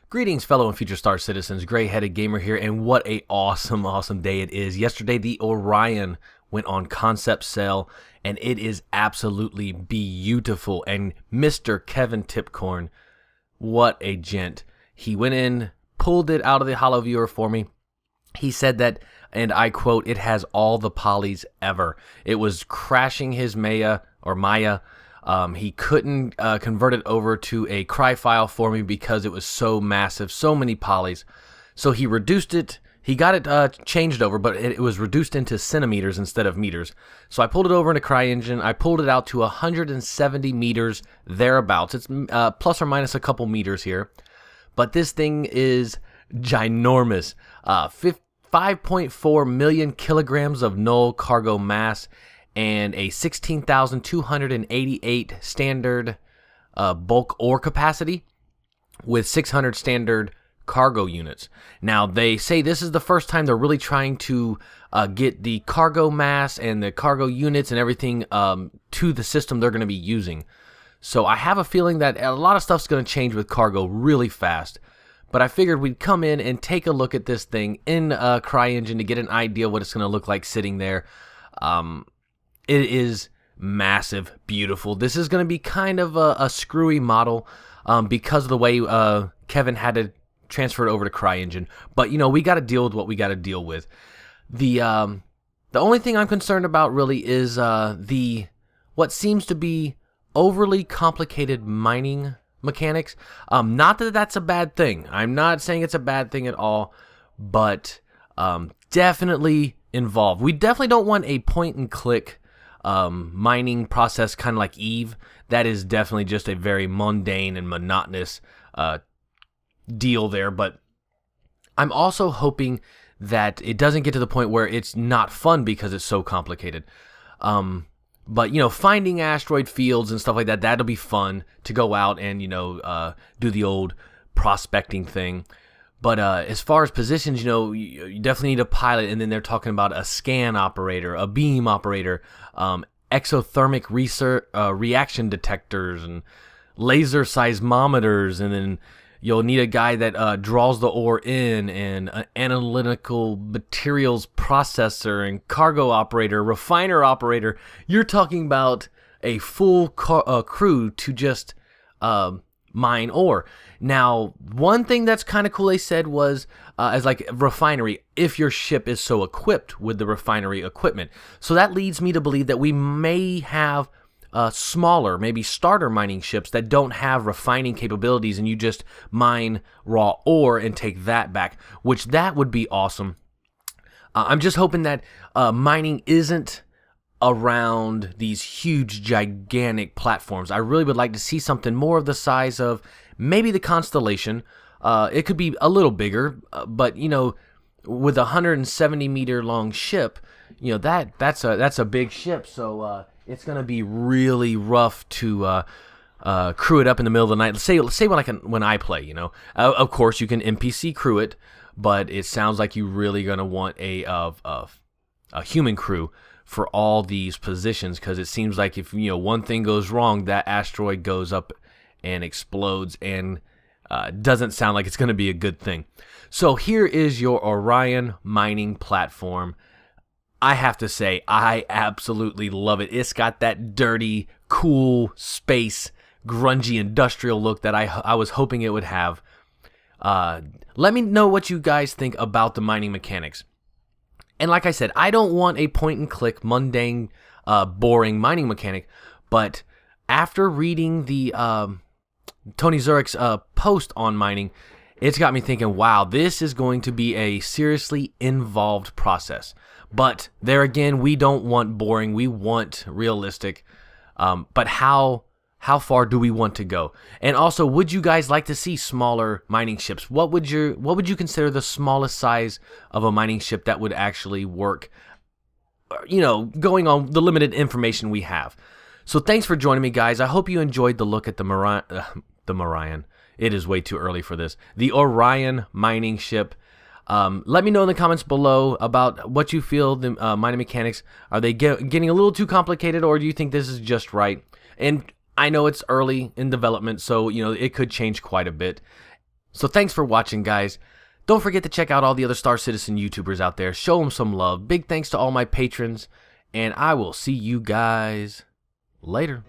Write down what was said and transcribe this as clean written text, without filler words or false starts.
Greetings, fellow and future star citizens. Gray-headed gamer here, and what a awesome day it is. Yesterday, the Orion went on concept sale, and it is absolutely beautiful. And Mr. Kevin Tipcorn, what a gent. He went in, pulled it out of the holo viewer for me. He said that, and I quote, "It has all the polys ever." It was crashing his Maya. He couldn't convert it over to a cry file for me because it was so massive, so many polys. So he reduced it. He got it changed over, but it was reduced into centimeters instead of meters. So I pulled it over in a CryEngine. I pulled it out to 170 meters thereabouts. It's plus or minus a couple meters here. But this thing is ginormous. 5.4 million kilograms of null cargo mass, and a 16,288 standard bulk ore capacity with 600 standard cargo units. Now, they say this is the first time they're really trying to get the cargo mass and the cargo units and everything to the system they're going to be using. So I have a feeling that a lot of stuff's going to change with cargo really fast. But I figured we'd come in and take a look at this thing in CryEngine to get an idea of what it's going to look like sitting there. It is massive, beautiful. This is going to be kind of a screwy model because of the way Kevin had to transfer it over to CryEngine. But, you know, we got to deal with what we got to deal with. The only thing I'm concerned about really is what seems to be overly complicated mining mechanics. Not that that's a bad thing. I'm not saying it's a bad thing at all, but definitely involved. We definitely don't want a point-and-click mining process kind of like Eve. That is definitely just a very mundane and monotonous deal there. But I'm also hoping that it doesn't get to the point where it's not fun because it's so complicated. But, you know, finding asteroid fields and stuff like that, that'll be fun to go out and, you know, do the old prospecting thing. But as far as positions, you know, you definitely need a pilot, and then they're talking about a scan operator, a beam operator, exothermic reaction detectors, and laser seismometers, and then you'll need a guy that draws the ore in, and an analytical materials processor, and cargo operator, refiner operator. You're talking about a full crew to just mine ore. Now, one thing that's kind of cool they said was as like refinery, if your ship is so equipped with the refinery equipment. So that leads me to believe that we may have smaller, maybe starter mining ships that don't have refining capabilities, and you just mine raw ore and take that back, which that would be awesome. I'm just hoping that mining isn't around these huge, gigantic platforms. I really would like to see something more of the size of maybe the Constellation. It could be a little bigger, but, you know, with a 170 meter long ship, you know, that's a big ship. So it's gonna be really rough to crew it up in the middle of the night. Let's say when I play, you know. Of course, you can NPC crew it, but it sounds like you're really gonna want a human crew for all these positions, because it seems like if, you know, one thing goes wrong, that asteroid goes up and explodes, and doesn't sound like it's going to be a good thing. So here is your Orion mining platform. I have to say, I absolutely love it. It's got that dirty, cool, space, grungy, industrial look that I was hoping it would have. Let me know what you guys think about the mining mechanics. And like I said, I don't want a point-and-click, mundane, boring mining mechanic, but after reading the Tony Zurich's post on mining, it's got me thinking, wow, this is going to be a seriously involved process. But there again, we don't want boring, we want realistic. But how far do we want to go? And also, would you guys like to see smaller mining ships? What would you consider the smallest size of a mining ship that would actually work? You know, going on the limited information we have. So thanks for joining me, guys. I hope you enjoyed the look at the Orion. It is way too early for this. The Orion mining ship. Let me know in the comments below about what you feel the mining mechanics. Are they getting a little too complicated, or do you think this is just right? And I know it's early in development, so, you know, it could change quite a bit. So thanks for watching, guys. Don't forget to check out all the other Star Citizen YouTubers out there. Show them some love. Big thanks to all my patrons, and I will see you guys later.